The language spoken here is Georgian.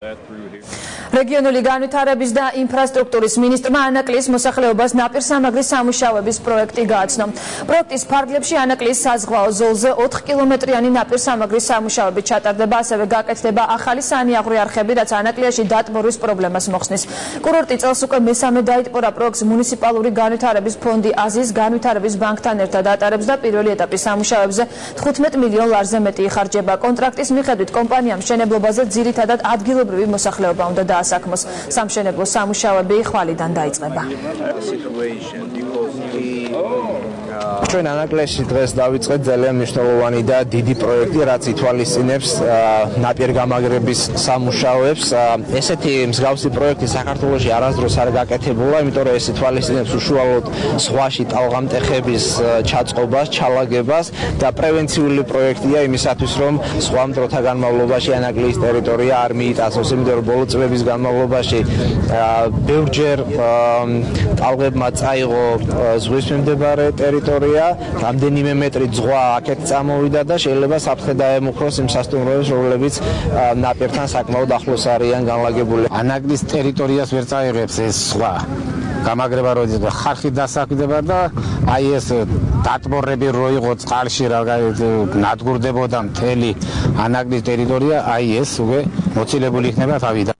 რეგიონული განვითარების და ინფრასტრუქტურის მინისტრმა ანაკლიის მოსახლეობას ნაპირსამაგრის სამუშაოების პროექტი გააცნო. პროექტის ფარგლებში ანაკლიის საზღვაო ზოლზე 4 კილომეტრიანი ნაპირსამაგრის სამუშაოები ჩატარდება, ასევე გაკეთდება ახალი საანიაღვრე არხები, რაც ანაკლიაში დატბორვის პრობლემას მოხსნის. კურორტი წელს უკვე მესამე დაიტბორა პროექტს მუნიციპალური განვითარების ფონდი აზიის განვითარების ბანკთან ერთად ატარებს და პირველი ეტაპის სამუშაოებზე 15 მილიონ ლარზე მეტი იხარჯება. კონტრაქტის მიხედვით კომპანიამ მშენებლობაზე ძირითადად ადგილობრივი მოსახლეობა უნდა დაასაქმოს. სამშენებლო სამუშაოები ხვალიდან დაიწყება. ჩვენ ანაკლიაში დღეს დავიწყეთ ძალიან მნიშვნელოვანი და დიდი პროექტი, რაც ითვალისწინებს ნაპირგამაგრების სამუშაოებს. ესეთი მსგავსი პროექტი საქართველოში არასდროს არ გაკეთებულა, იმიტომ რომ ეს ითვალისწინებს უშუალოდ ზღვაში ტალღამტეხების ჩაწყობას, ჩალაგებას და პრევენციული პროექტია იმისათვის, რომ სხვა დროთა განმავლობაში ანაკლიის ტერიტორია არ მიიტაცოს, იმიტომ რომ ბოლო წლების განმავლობაში ბევრჯერ ტალღებმა წაიღო ზღვისმიმდებარე ტერიტორია, რამდენიმე მეტრი ზღვა აქეთ წამოვიდა და შეიძლება საფრთხე დაემუქროს იმ სასტუმროებს, რომლებიც ნაპირთან საკმაოდ ახლოს არიან განლაგებული. ანაკლის ტერიტორიას ვერ წაიღებს ეს ზღვა. გამაგრება როდის ხარხი დასაქმდება და აი ეს დატბორები რო იყო წყალში ნადგურდებოდა მთელი ანაკლის ტერიტორია, აი ეს უკვე მოცილებული იქნება თავიდან.